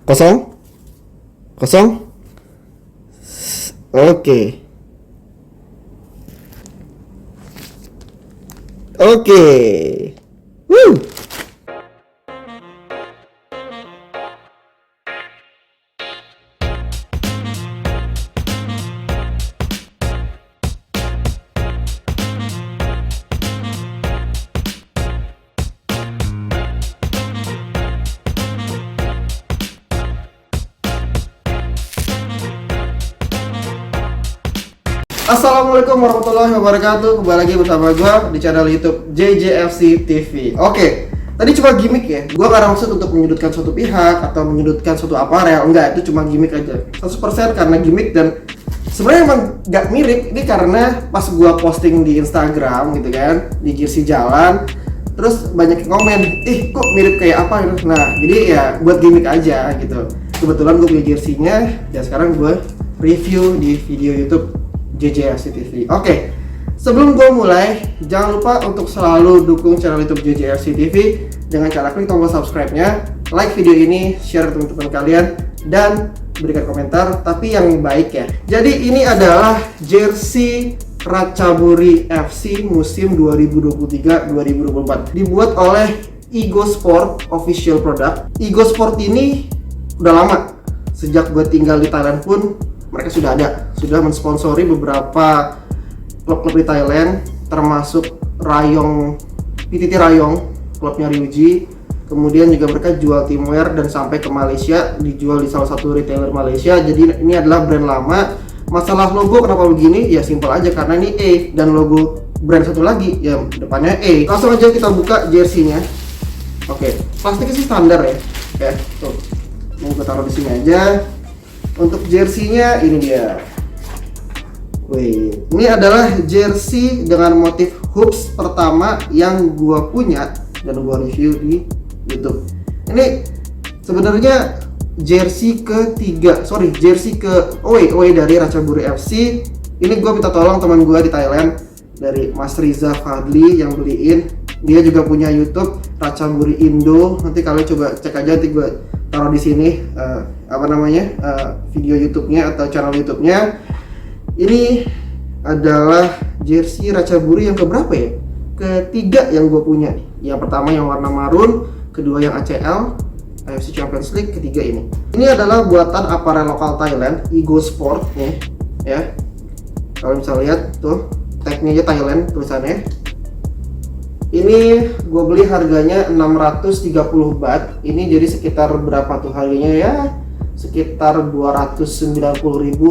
Kosong? Kosong? Oke. Oke. Woo. Assalamualaikum warahmatullahi wabarakatuh. Kembali lagi bersama gue di channel YouTube JJFC TV. Oke, tadi cuma gimmick ya. Gue gak ada maksud untuk menyudutkan suatu pihak atau menyudutkan suatu aparel. Enggak, itu cuma gimmick aja 100% karena gimmick. Dan sebenarnya emang gak mirip. Ini karena pas gue posting di Instagram gitu kan, di jersey jalan, terus banyak yang komen, kok mirip kayak apa gitu. Nah, jadi ya buat gimmick aja gitu. Kebetulan gue punya jersey-nya, dan sekarang gue review di video YouTube JJFC TV. Oke, sebelum gue mulai, jangan lupa untuk selalu dukung channel YouTube JJFC TV dengan cara klik tombol subscribe-nya, like video ini, share ke teman-teman kalian, dan berikan komentar, tapi yang baik ya. Jadi ini adalah jersey Ratchaburi FC musim 2023-2024, dibuat oleh Ego Sport Official Product. Ego Sport ini udah lama, sejak gue tinggal di Thailand pun mereka sudah mensponsori beberapa klub-klub di Thailand, termasuk PTT Rayong, klubnya Ryuji. Kemudian juga mereka jual teamwear dan sampai ke Malaysia, dijual di salah satu retailer Malaysia. Jadi ini adalah brand lama. Masalah logo kenapa begini? Ya simpel aja, karena ini A, dan logo brand satu lagi ya depannya A. Langsung aja kita buka jersey-nya. Oke, plastiknya sih standar ya. Oke, tuh. Mau gue taruh di sini aja. Untuk jersey-nya ini dia. Wih, ini adalah jersey dengan motif hoops pertama yang gua punya dan gua review di YouTube. Ini sebenarnya jersey away dari Ratchaburi FC. Ini gua minta tolong teman gua di Thailand, dari Mas Riza Fadli yang beliin. Dia juga punya YouTube Ratchaburi Indo. Nanti kalian coba cek aja, nanti gua taruh di sini video YouTube-nya atau channel YouTube-nya. Ini adalah jersey Ratchaburi yang keberapa ya? Ketiga yang gue punya nih. Yang pertama yang warna marun, kedua yang ACL, AFC Champions League, ketiga ini. Ini adalah buatan aparel lokal Thailand, Ego Sport nih, ya. Kalau bisa lihat tuh, tag-nya aja Thailand tulisannya. Ini gue beli harganya 630 baht. Ini jadi sekitar berapa tuh harganya ya? Sekitar 290.000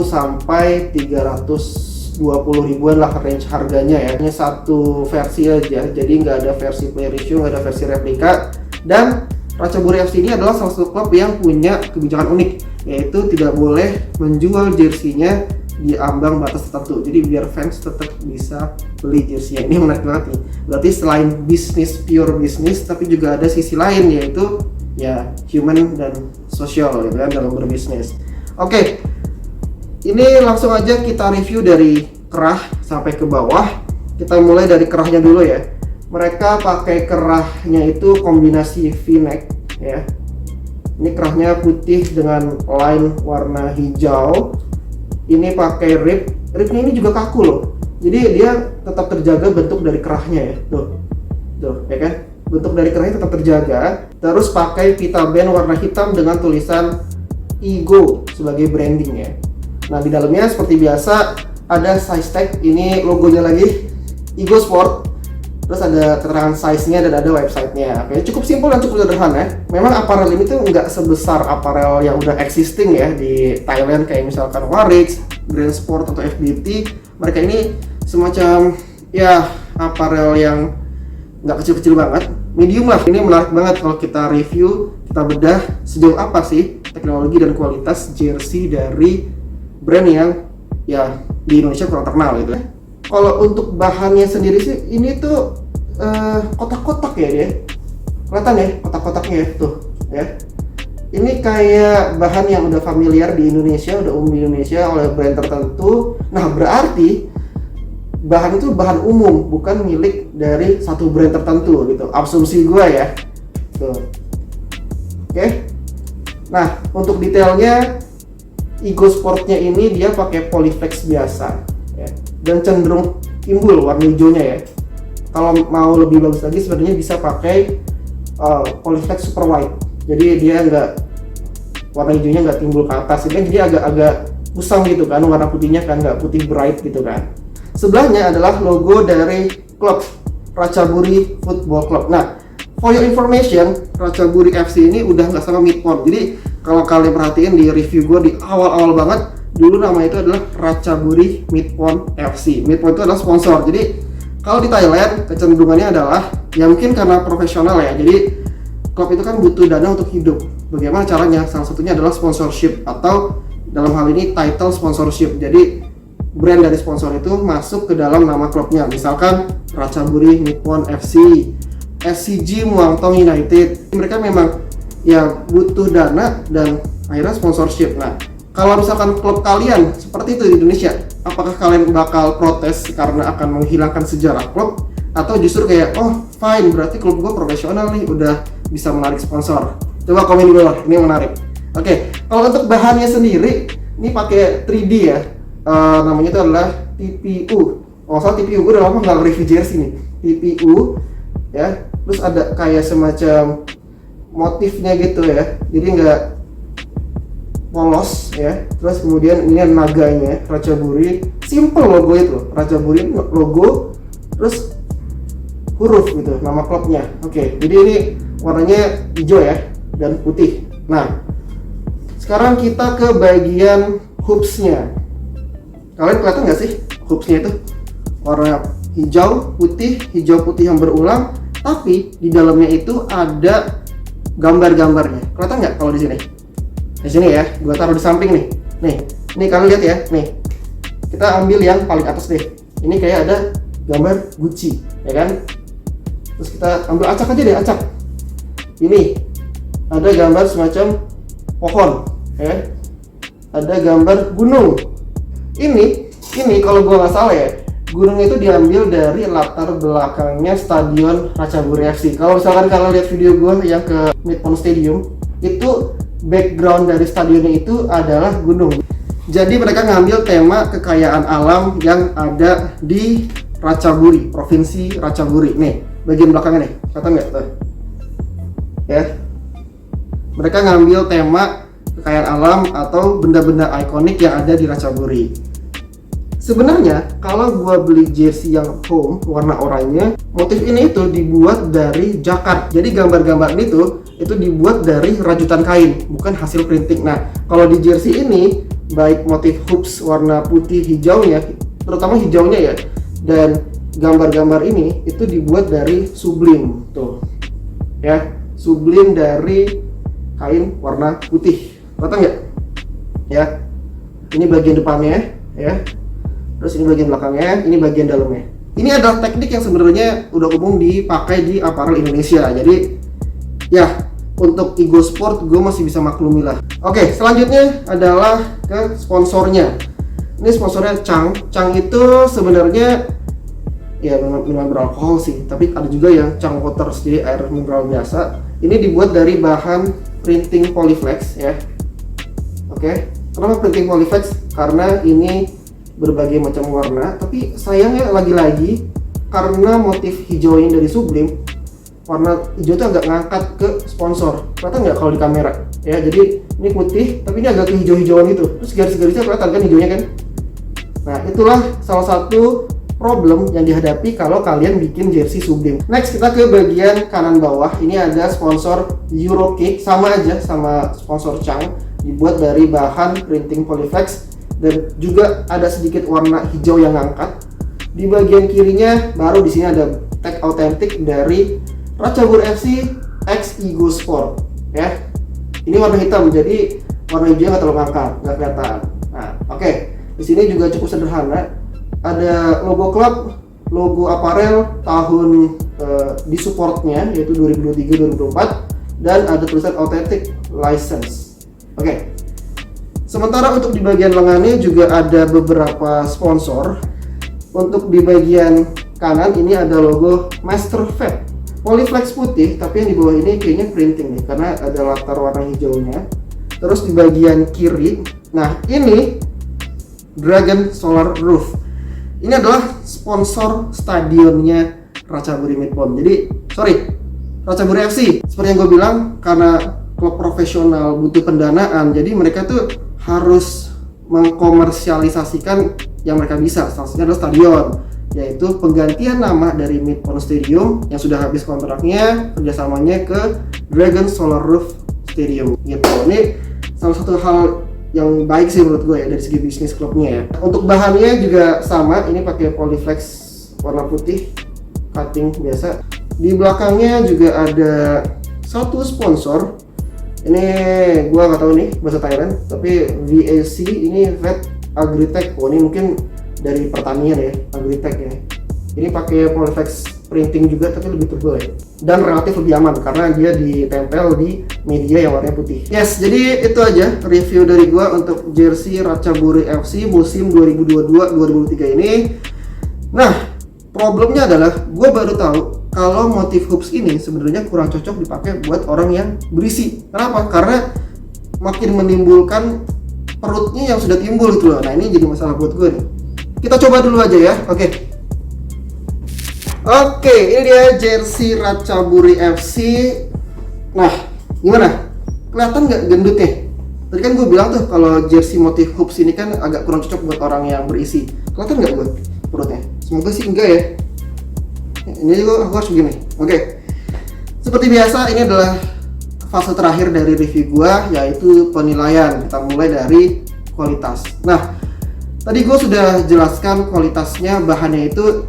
sampai 320.000-an lah range harganya ya. Hanya satu versi aja, jadi nggak ada versi player issue, nggak ada versi replika. Dan Ratchaburi FC ini adalah salah satu klub yang punya kebijakan unik, yaitu tidak boleh menjual jersinya di ambang batas tertentu. Jadi biar fans tetap bisa beli jersey. Ini menarik banget nih. Berarti selain bisnis, pure bisnis, tapi juga ada sisi lain, yaitu ya human dan sosial gitu kan dalam berbisnis. Oke, ini langsung aja kita review dari kerah sampai ke bawah. Kita mulai dari kerahnya dulu ya. Mereka pakai kerahnya itu kombinasi V-neck ya. Ini kerahnya putih dengan line warna hijau. Ini pakai ribnya ini juga kaku loh, jadi dia tetap terjaga bentuk dari kerahnya ya, tuh ya kan, bentuk dari kerahnya tetap terjaga. Terus pakai pita band warna hitam dengan tulisan Ego sebagai brandingnya. Nah, di dalamnya seperti biasa ada size tag, ini logonya lagi Ego Sport. Terus ada keterangan size-nya dan ada website-nya. Oke, cukup simpel dan cukup sederhana. Memang aparel ini tuh nggak sebesar aparel yang udah existing ya di Thailand, kayak misalkan Warix, Grand Sport atau FBT. Mereka ini semacam ya aparel yang nggak kecil-kecil banget, medium lah. Ini menarik banget kalau kita review, kita bedah sejauh apa sih teknologi dan kualitas jersey dari brand yang ya di Indonesia kurang terkenal gitu. Kalau untuk bahannya sendiri sih ini tuh kotak-kotak ya dia. Kelihatan ya kotak-kotaknya ya tuh ya. Ini kayak bahan yang udah familiar di Indonesia, udah umum di Indonesia oleh brand tertentu. Nah, berarti bahan itu bahan umum, bukan milik dari satu brand tertentu gitu. Asumsi gue ya. Tuh. Oke. Nah, untuk detailnya Igo Sportnya ini dia pakai Polyflex biasa ya, dan cenderung timbul warna hijaunya ya. Kalau mau lebih bagus lagi sebenarnya bisa pakai Polyflex Super White. Jadi dia nggak, warna hijaunya nggak timbul ke atas, jadi dia agak-agak kusam gitu kan, warna putihnya kan nggak putih bright gitu kan. Sebelahnya adalah logo dari klub Ratchaburi Football Club. Nah, for your information, Ratchaburi FC ini udah nggak sama Midpont. Jadi kalau kalian perhatiin di review gue di awal-awal banget, dulu nama itu adalah Ratchaburi Midpont FC. Midpont itu adalah sponsor. Jadi kalau di Thailand kecenderungannya adalah ya mungkin karena profesional ya. Jadi klub itu kan butuh dana untuk hidup. Bagaimana caranya? Salah satunya adalah sponsorship, atau dalam hal ini title sponsorship. Jadi brand dari sponsor itu masuk ke dalam nama klubnya. Misalkan Ratchaburi Midpont FC, SCG Muangthong United. Mereka memang ya butuh dana dan akhirnya sponsorship. Nah, kalau misalkan klub kalian seperti itu di Indonesia, apakah kalian bakal protes karena akan menghilangkan sejarah klub, atau justru kayak oh fine, berarti klub gue profesional nih, udah bisa menarik sponsor? Coba komen di bawah, ini menarik. Oke, kalau untuk bahannya sendiri ini pakai 3D ya. Namanya itu adalah TPU. Oh, salah TPU, gue udah lama nggak review jersey nih. TPU ya, terus ada kayak semacam motifnya gitu ya, jadi nggak polos ya. Terus kemudian ini naganya Ratchaburi, simple logo itu, Ratchaburi logo, terus huruf gitu, nama klubnya. Oke, jadi ini warnanya hijau ya dan putih. Nah, sekarang kita ke bagian hoopsnya. Kalian kelihatan nggak sih hoopsnya itu? Warna hijau putih yang berulang, tapi di dalamnya itu ada gambar-gambarnya. Kelihatan nggak kalau di sini? Di sini ya, gua taruh di samping nih. Nih kalian lihat ya. Nih, kita ambil yang paling atas deh. Ini kayak ada gambar Gucci, ya kan? Terus kita ambil acak aja deh, acak. Ini ada gambar semacam pohon, ya. Ada gambar gunung. Ini kalau gua nggak salah ya, gunung itu diambil dari latar belakangnya stadion Ratchaburi FC. Kalau misalkan kalian lihat video gua yang ke Midpont Stadium, itu background dari stadionnya itu adalah gunung. Jadi mereka ngambil tema kekayaan alam yang ada di Ratchaburi, provinsi Ratchaburi. Nih, bagian belakangnya nih, kelihatan nggak tuh? Ya, mereka ngambil tema kekayaan alam atau benda-benda ikonik yang ada di Ratchaburi. Sebenarnya kalau gua beli jersey yang home warna oranye, motif ini itu dibuat dari jacquard. Jadi gambar-gambar itu dibuat dari rajutan kain, bukan hasil printing. Nah, kalau di jersey ini baik motif hoops warna putih hijaunya, terutama hijaunya ya, dan gambar-gambar ini itu dibuat dari sublim tuh. Ya, sublim dari kain warna putih. Kelihatan nggak? Ya. Ini bagian depannya ya. Terus ini bagian belakangnya, ini bagian dalamnya. Ini adalah teknik yang sebenarnya udah umum dipakai di apparel Indonesia. Jadi ya, untuk Igo Sport gue masih bisa maklumi lah. Oke, selanjutnya adalah ke sponsornya. Ini sponsornya Chang. Chang itu sebenarnya ya minuman beralkohol sih, tapi ada juga yang Chang Waters, jadi air mineral biasa. Ini dibuat dari bahan printing Polyflex ya. Oke, kenapa printing Polyflex? Karena ini berbagai macam warna, tapi sayangnya lagi-lagi karena motif hijaunya dari sublim, warna hijau itu agak ngangkat ke sponsor. Kelihatan nggak kalau di kamera? Ya, jadi ini putih, tapi ini agak ke hijau-hijauan gitu. Terus garis-garisnya kelihatan kan hijaunya kan? Nah, itulah salah satu problem yang dihadapi kalau kalian bikin jersey sublim. Next, kita ke bagian kanan bawah. Ini ada sponsor Eurocake, sama aja sama sponsor Chang, dibuat dari bahan printing Polyflex. Dan juga ada sedikit warna hijau yang ngangkat. Di bagian kirinya baru di sini ada tag autentik dari Ratchaburi FC X Igo Sport ya. Ini warna hitam, jadi warna hijau nggak terlalu ngangkat, nggak kelihatan. Nah, oke. Di sini juga cukup sederhana. Ada logo klub, logo apparel, tahun di supportnya yaitu 2023-2024, dan ada tulisan authentic license. Oke. Sementara untuk di bagian lengannya juga ada beberapa sponsor. Untuk di bagian kanan ini ada logo Master Fat. Polyflex putih, tapi yang di bawah ini kayaknya printing nih, karena ada latar warna hijaunya. Terus di bagian kiri, nah ini Dragon Solar Roof. Ini adalah sponsor stadionnya Ratchaburi Midpon. Jadi, Ratchaburi FC. Seperti yang gue bilang, karena klub profesional butuh pendanaan, jadi mereka tuh harus mengkomersialisasikan yang mereka bisa. Salah satunya adalah stadion, yaitu penggantian nama dari Midpon Stadium yang sudah habis kontraknya, kerjasamanya ke Dragon Solar Roof Stadium gitu. Ini salah satu hal yang baik sih menurut gue ya dari segi bisnis klubnya ya. Untuk bahannya juga sama, ini pakai Polyflex warna putih, cutting biasa. Di belakangnya juga ada satu sponsor. Ini gue nggak tahu nih bahasa Thailand, tapi VAC ini Vet Agritech. Oh, ini mungkin dari pertanian ya, Agritech ya. Ini pakai Polyflex printing juga tapi lebih tebal ya, dan relatif lebih aman karena dia ditempel di media yang warnanya putih. Yes, jadi itu aja review dari gua untuk jersey Ratchaburi FC musim 2022-2023 ini. Nah, problemnya adalah gua baru tahu kalau motif hoops ini sebenarnya kurang cocok dipakai buat orang yang berisi. Kenapa? Karena makin menimbulkan perutnya yang sudah timbul gitu loh. Nah, ini jadi masalah buat gua nih. Kita coba dulu aja ya. Oke, ini dia jersey Ratchaburi FC. Nah, gimana? Kelihatan nggak gendutnya? Tadi kan gue bilang tuh kalau jersey motif hoops ini kan agak kurang cocok buat orang yang berisi. Kelihatan nggak buat perutnya? Semoga sih enggak ya. Ini juga aku harus begini. Oke. Seperti biasa, ini adalah fase terakhir dari review gue, yaitu penilaian. Kita mulai dari kualitas. Nah, tadi gue sudah jelaskan kualitasnya, bahannya itu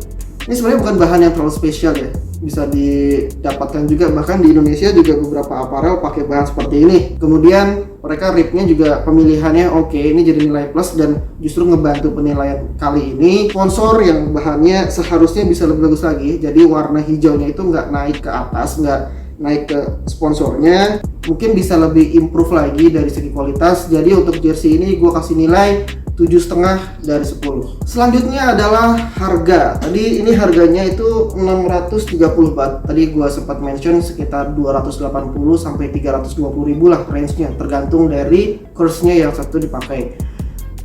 ini sebenarnya bukan bahan yang terlalu spesial ya, bisa didapatkan juga bahkan di Indonesia juga beberapa apparel pakai bahan seperti ini. Kemudian mereka ripnya juga pemilihannya oke, ini jadi nilai plus dan justru ngebantu penilaian kali ini. Sponsor yang bahannya seharusnya bisa lebih bagus lagi, jadi warna hijaunya itu nggak naik ke atas, nggak naik ke sponsornya, mungkin bisa lebih improve lagi dari segi kualitas. Jadi untuk jersey ini gue kasih nilai 7,5 dari 10. Selanjutnya adalah harga. Tadi ini harganya itu 630 baht. Tadi gua sempat mention sekitar 280 sampai 320 ribu lah range-nya, tergantung dari course-nya yang satu dipakai.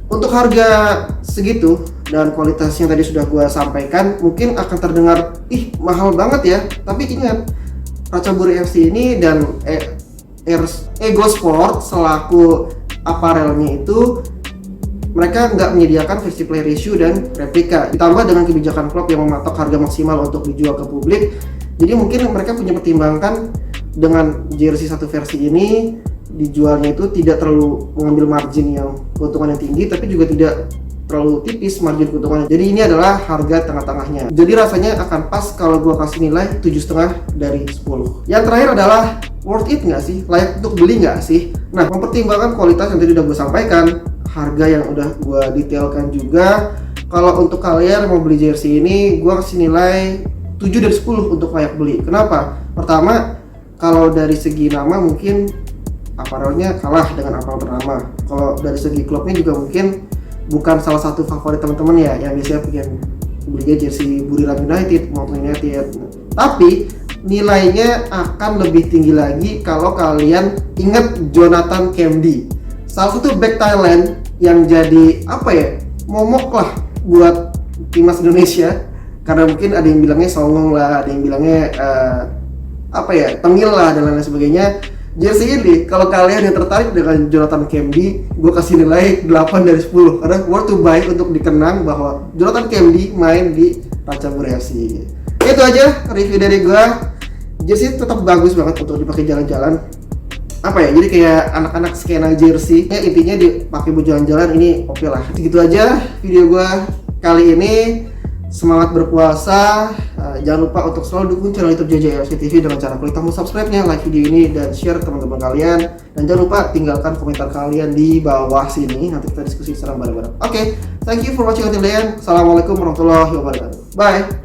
Untuk harga segitu dan kualitas yang tadi sudah gua sampaikan, mungkin akan terdengar mahal banget ya. Tapi ingat, Ratchaburi FC ini dan Ego Sport selaku apparelnya itu mereka nggak menyediakan versi play ratio dan replika, ditambah dengan kebijakan klub yang mematok harga maksimal untuk dijual ke publik. Jadi mungkin mereka punya pertimbangkan dengan jersey satu versi ini dijualnya itu tidak terlalu mengambil margin yang keuntungan yang tinggi, tapi juga tidak terlalu tipis margin keuntungannya. Jadi ini adalah harga tengah-tengahnya. Jadi rasanya akan pas kalau gua kasih nilai 7,5 dari 10. Yang terakhir adalah worth it nggak sih? Layak untuk beli nggak sih? Nah, mempertimbangkan kualitas yang tadi udah gue sampaikan, harga yang udah gue detailkan juga. Kalau untuk kalian mau beli jersey ini, gue kasih nilai 7 dari 10 untuk layak beli. Kenapa? Pertama, kalau dari segi nama mungkin apparelnya kalah dengan apparel ternama. Kalau dari segi klubnya juga mungkin bukan salah satu favorit teman-teman ya, yang biasanya pengen belinya jersey Buriram United maupun United. Tapi nilainya akan lebih tinggi lagi kalau kalian ingat Jonathan Kemdi, salah satu back Thailand yang jadi momok lah buat timnas Indonesia, karena mungkin ada yang bilangnya songong lah, ada yang bilangnya tengil lah dan lain sebagainya. Jersey ini kalau kalian yang tertarik dengan Jonathan Kemdi, gue kasih nilai 8 dari 10 karena worth to buy untuk dikenang bahwa Jonathan Kemdi main di Ratchaburi FC. Itu aja review dari gue. Jersey tetap bagus banget untuk dipakai jalan-jalan. Jadi kayak anak-anak skena jersey ya, intinya dipakai buat jalan-jalan ini oke lah. Gitu aja video gua kali ini. Semangat berpuasa. Jangan lupa untuk selalu dukung channel YouTube JJFC TV dengan cara klik tombol subscribe-nya, like video ini dan share ke teman-teman kalian. Dan jangan lupa tinggalkan komentar kalian di bawah sini, nanti kita diskusi secara bareng-bareng. Oke, thank you for watching until the end. Assalamualaikum warahmatullahi wabarakatuh. Bye.